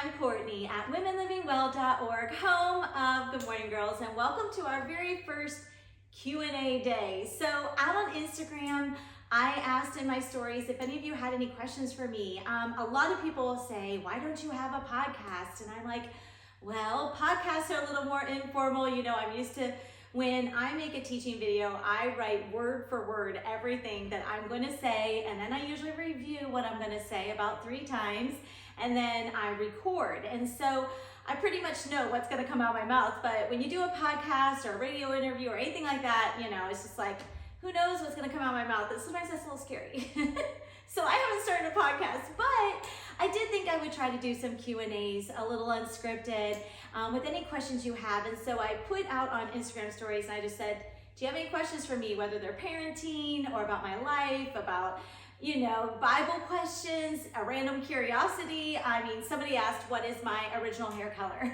I'm Courtney at womenlivingwell.org, home of Good Morning Girls, and welcome to our very first Q&A day. So out on Instagram, I asked in my stories if any of you had any questions for me. A lot of people say, why don't you have a podcast? And I'm like, well, podcasts are a little more informal. You know, I'm used to when I make a teaching video, I write word for word everything that I'm going to say, and then I usually review what I'm going to say about 3 times, and then I record. And so I pretty much know what's going to come out of my mouth. But when you do a podcast or a radio interview or anything like that, you know, it's just like, who knows what's going to come out of my mouth? And sometimes that's a little scary. So I haven't started a podcast, but I did think I would try to do some Q&As, a little unscripted, with any questions you have. And so I put out on Instagram stories and I just said, do you have any questions for me, whether they're parenting or about my life, about, you know, Bible questions, a random curiosity. I mean, somebody asked, what is my original hair color?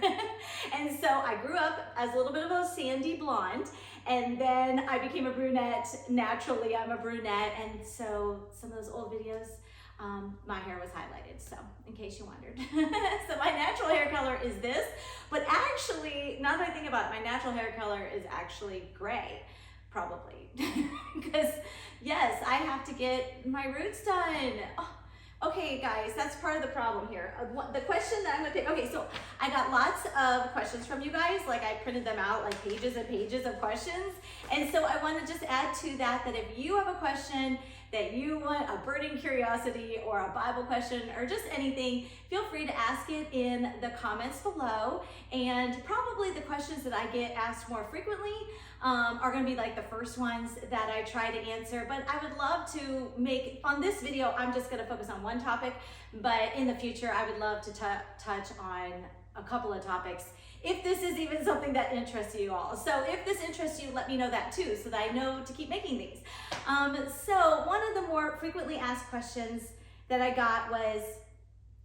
And so I grew up as a little bit of a sandy blonde, and then I became a brunette. Naturally, I'm a brunette. And so some of those old videos, my hair was highlighted, so in case you wondered. So my natural hair color is this, but actually, now that I think about it, my natural hair color is actually gray, probably. Because yes, I have to get my roots done. Oh, okay, guys, that's part of the problem here. The question that I'm gonna pick, okay, so I got lots of questions from you guys, like I printed them out, like pages and pages of questions. And so I wanna just add to that, that if you have a question that you want, a burning curiosity or a Bible question or just anything, feel free to ask it in the comments below. And probably the questions that I get asked more frequently are gonna be like the first ones that I try to answer. But I would love to make, on this video, I'm just gonna focus on one topic, but in the future, I would love to touch on a couple of topics, if this is even something that interests you all. So if this interests you, let me know that too, so that I know to keep making these. So one of the more frequently asked questions that I got was,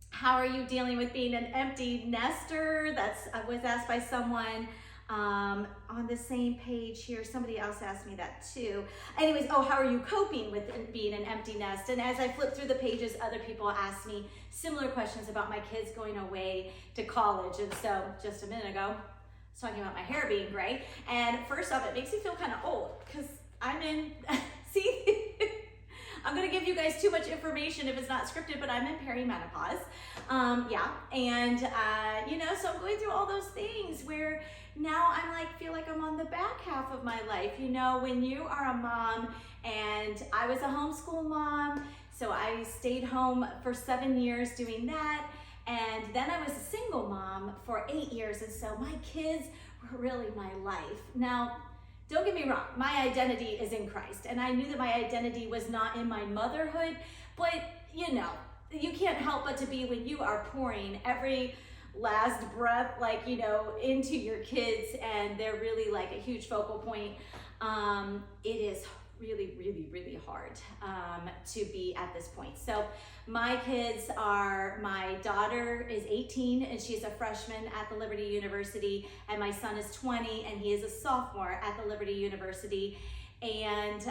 how are you dealing with being an empty nester? I was asked by someone on the same page here. Somebody else asked me that too. Anyways, oh, how are you coping with being an empty nest? And as I flip through the pages, other people asked me similar questions about my kids going away to college. And so just a minute ago, I was talking about my hair being gray. And first off, it makes me feel kind of old because I'm in, see, I'm gonna give you guys too much information if it's not scripted, but I'm in perimenopause. Yeah, and you know, so I'm going through all those things where now I'm like, feel like I'm on the back half of my life. You know, when you are a mom, and I was a homeschool mom, so I stayed home for 7 years doing that. And then I was a single mom for 8 years. And so my kids were really my life. Now, don't get me wrong, my identity is in Christ. And I knew that my identity was not in my motherhood, but you know, you can't help but to be when you are pouring every last breath, like, you know, into your kids, and they're really like a huge focal point. It is really, really, really hard to be at this point. So my kids are, my daughter is 18 and she's a freshman at the Liberty University, and my son is 20 and he is a sophomore at the Liberty University. And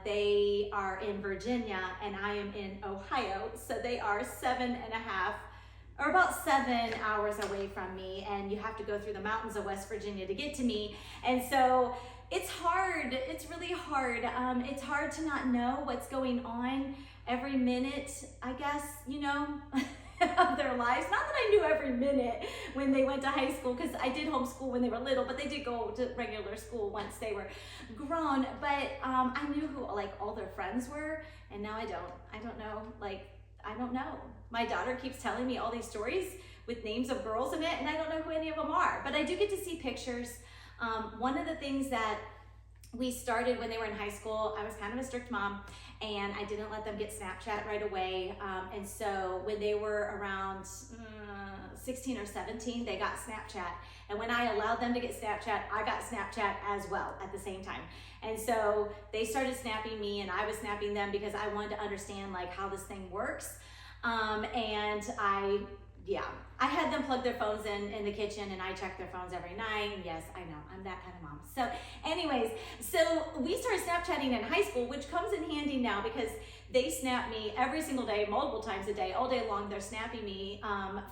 they are in Virginia and I am in Ohio. So they are 7.5 or about 7 hours away from me, and you have to go through the mountains of West Virginia to get to me. And so it's hard, it's really hard. It's hard to not know what's going on every minute, I guess, you know, of their lives. Not that I knew every minute when they went to high school, because I did homeschool when they were little, but they did go to regular school once they were grown. But I knew who like all their friends were, and now I don't know, like, I don't know. My daughter keeps telling me all these stories with names of girls in it, and I don't know who any of them are, but I do get to see pictures. One of the things that we started when they were in high school, I was kind of a strict mom, and I didn't let them get Snapchat right away. And so when they were around 16 or 17, they got Snapchat. And when I allowed them to get Snapchat, I got Snapchat as well at the same time. And so they started snapping me and I was snapping them because I wanted to understand like how this thing works. And I yeah, I had them plug their phones in the kitchen, and I check their phones every night. And yes, I know, I'm that kind of mom. So anyways, so we started Snapchatting in high school, which comes in handy now because they snap me every single day, multiple times a day, all day long. They're snapping me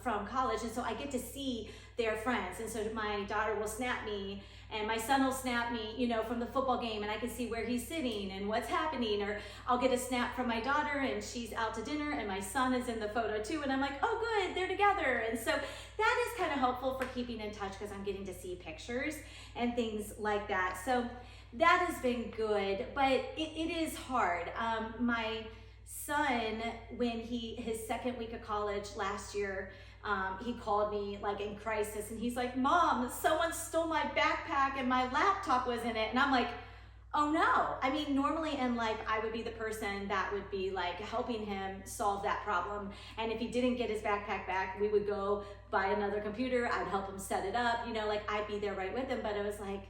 from college. And so I get to see their friends. And so my daughter will snap me, and my son will snap me, you know, from the football game, and I can see where he's sitting and what's happening. Or I'll get a snap from my daughter and she's out to dinner and my son is in the photo too. And I'm like, oh good, they're together. And so that is kind of helpful for keeping in touch because I'm getting to see pictures and things like that. So that has been good, but it is hard. My son, when his second week of college last year, he called me like in crisis, and he's like, Mom, someone stole my backpack and my laptop was in it. And I'm like, oh no. I mean, normally in life, I would be the person that would be like helping him solve that problem. And if he didn't get his backpack back, we would go buy another computer. I'd help him set it up, you know, like I'd be there right with him. But it was like,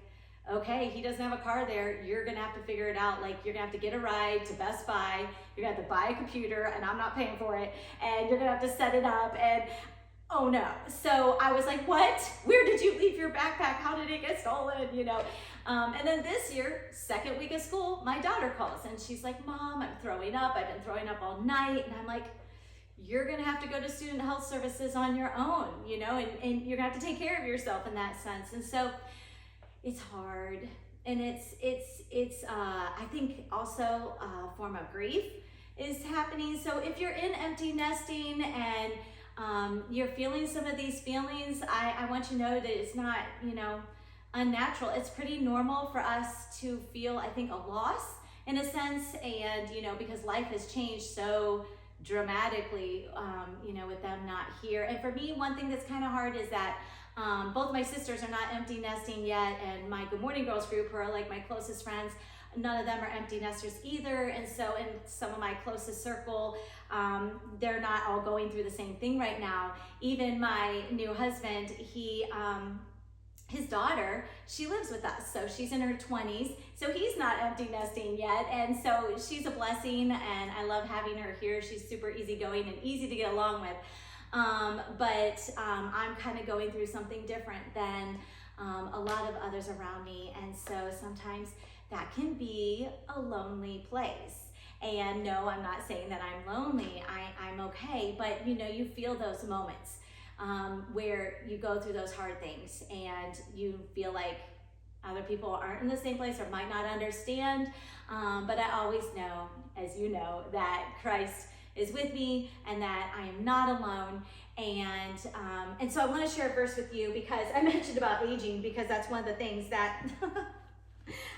okay, he doesn't have a car there. You're gonna have to figure it out. Like, you're gonna have to get a ride to Best Buy. You're gonna have to buy a computer, and I'm not paying for it. And you're gonna have to set it up. And oh no. So I was like, what? Where did you leave your backpack? How did it get stolen? You know? And then this year, second week of school, my daughter calls and she's like, Mom, I'm throwing up. I've been throwing up all night. And I'm like, you're gonna have to go to Student Health Services on your own, you know, and you're gonna have to take care of yourself in that sense. And so it's hard. And it's I think also a form of grief is happening. So if you're in empty nesting and you're feeling some of these feelings, I want you to know that it's not, you know, unnatural. It's pretty normal for us to feel, I think, a loss in a sense, and, you know, because life has changed so dramatically, you know, with them not here. And for me, one thing that's kind of hard is that both my sisters are not empty nesting yet, and my Good Morning Girls group, who are like my closest friends, none of them are empty nesters either. And so in some of my closest circle, they're not all going through the same thing right now. Even my new husband, his daughter, she lives with us. So she's in her 20s. So he's not empty nesting yet. And so she's a blessing, and I love having her here. She's super easygoing and easy to get along with. But I'm kind of going through something different than a lot of others around me. And so sometimes that can be a lonely place. And no, I'm not saying that I'm lonely. I'm okay. But you know, you feel those moments where you go through those hard things and you feel like other people aren't in the same place or might not understand. But I always know, as you know, that Christ is with me and that I am not alone. And so I want to share a verse with you because I mentioned about aging, because that's one of the things that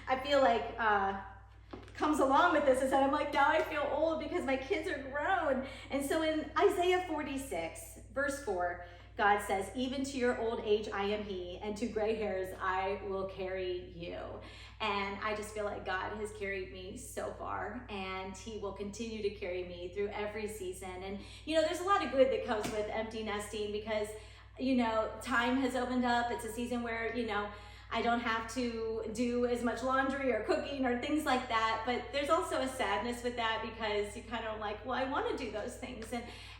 I feel like comes along with this, is that I'm like, now I feel old because my kids are grown. And so in Isaiah 46, verse 4, God says, even to your old age I am he, and to gray hairs I will carry you. And I just feel like God has carried me so far, and he will continue to carry me through every season. And, you know, there's a lot of good that comes with empty nesting because, you know, time has opened up. It's a season where, you know, I don't have to do as much laundry or cooking or things like that. But there's also a sadness with that because you kind of like, well, I want to do those things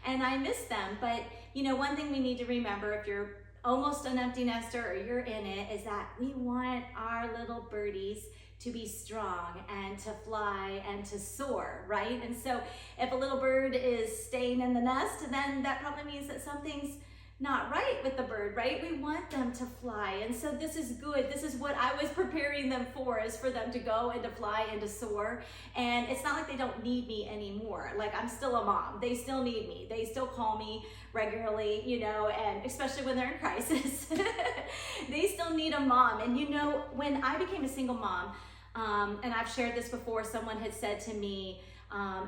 and I miss them. But, you know, one thing we need to remember if you're almost an empty nester or you're in it is that we want our little birdies to be strong and to fly and to soar, right? And so if a little bird is staying in the nest, then that probably means that something's not right with the bird, right? We want them to fly. And so this is good. This is what I was preparing them for, is for them to go and to fly and to soar. And it's not like they don't need me anymore. Like, I'm still a mom. They still need me. They still call me regularly, you know, and especially when they're in crisis, they still need a mom. And you know, when I became a single mom, and I've shared this before, someone had said to me,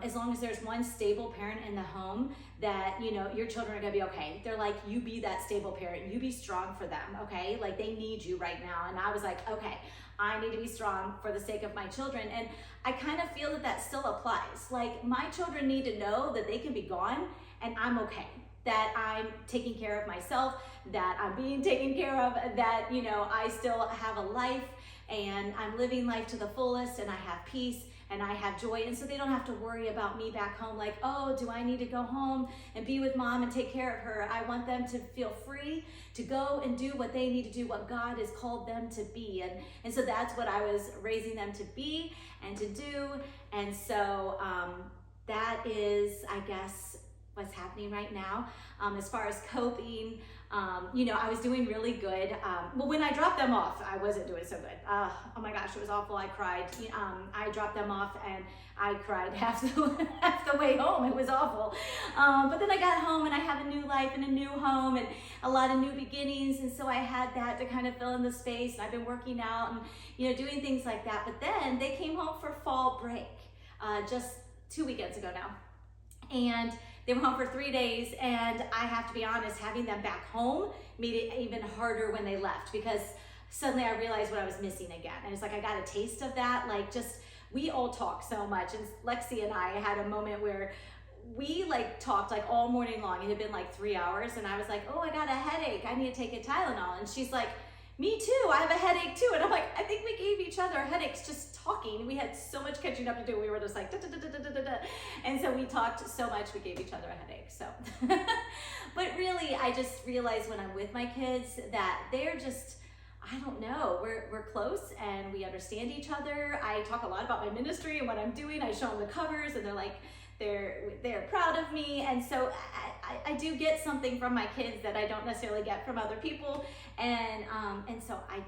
as long as there's one stable parent in the home, that, you know, your children are gonna be okay. They're like, you be that stable parent, you be strong for them, okay? Like, they need you right now. And I was like, okay, I need to be strong for the sake of my children. And I kind of feel that that still applies. Like, my children need to know that they can be gone and I'm okay, that I'm taking care of myself, that I'm being taken care of, that, you know, I still have a life and I'm living life to the fullest and I have peace. and I have joy. And so they don't have to worry about me back home, like, oh, do I need to go home and be with mom and take care of her? I want them to feel free to go and do what they need to do, what God has called them to be. And so that's what I was raising them to be and to do. And so that is, I guess, what's happening right now. As far as coping, I was doing really good. Well, when I dropped them off, I wasn't doing so good. Oh my gosh, it was awful. I cried. I dropped them off and I cried half the way home. It was awful. But then I got home and I have a new life and a new home and a lot of new beginnings. And so I had that to kind of fill in the space. And I've been working out and, doing things like that. But then they came home for fall break, just 2 weekends ago now. And they were home for 3 days, and I have to be honest, having them back home made it even harder when they left, because suddenly I realized what I was missing again. And it's like I got a taste of that, we all talk so much, and Lexi and I had a moment where we talked all morning long. It had been 3 hours, and I was like, oh, I got a headache, I need to take a Tylenol. And she's like, me too, I have a headache too. And I'm like, I think we gave each other headaches just talking. We had so much catching up to do. We were just like, da, da, da, da, da, da. And so we talked so much, we gave each other a headache. So, but really, I just realized when I'm with my kids that they're just, I don't know, we're close and we understand each other. I talk a lot about my ministry and what I'm doing. I show them the covers and they're like, they're proud of me. And so I do get something from my kids that I don't necessarily get from other people. And so I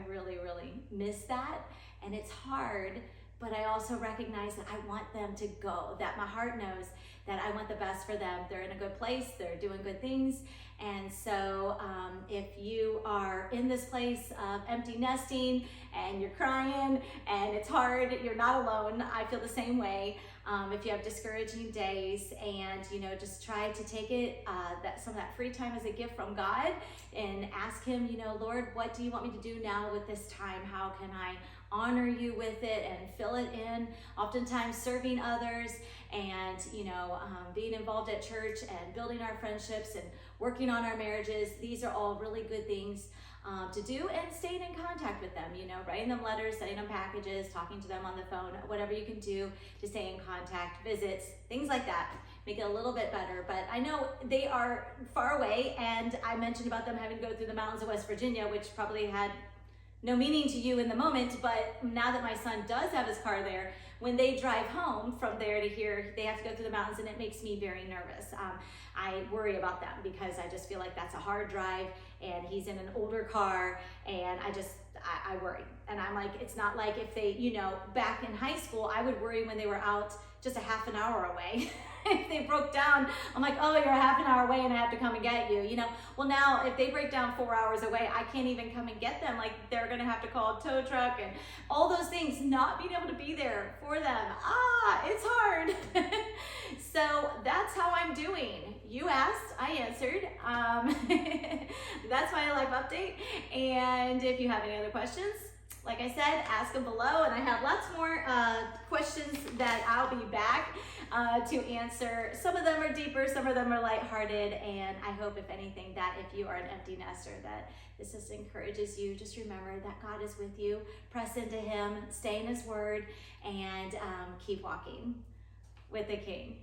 really, really miss that. And it's hard, but I also recognize that I want them to go, that my heart knows that I want the best for them. They're in a good place, they're doing good things. And so if you are in this place of empty nesting and you're crying and it's hard, you're not alone. I feel the same way. If you have discouraging days, and just try to take it some of that free time as a gift from God, and ask Him, Lord, what do you want me to do now with this time? How can I honor you with it and fill it in? Oftentimes serving others and being involved at church and building our friendships and working on our marriages. These are all really good things to do, and staying in contact with them, writing them letters, sending them packages, talking to them on the phone, whatever you can do to stay in contact, visits, things like that, make it a little bit better. But I know they are far away, and I mentioned about them having to go through the mountains of West Virginia, which probably had no meaning to you in the moment, but now that my son does have his car there, when they drive home from there to here, they have to go through the mountains, and it makes me very nervous. I worry about them because I just feel like that's a hard drive, and he's in an older car, and I worry. And I'm like, it's not like if they, back in high school, I would worry when they were out just a half an hour away. If they broke down, I'm like, oh, you're a half an hour away and I have to come and get you, Well, now if they break down 4 hours away, I can't even come and get them. They're gonna have to call a tow truck and all those things, not being able to be there for them. It's hard. So that's how I'm doing. You asked, I answered. That's my life update. And if you have any other questions, like I said, ask them below, and I have lots more questions that I'll be back to answer. Some of them are deeper, some of them are lighthearted, and I hope, if anything, that if you are an empty nester, that this just encourages you. Just remember that God is with you. Press into Him, stay in His Word, and keep walking with the King.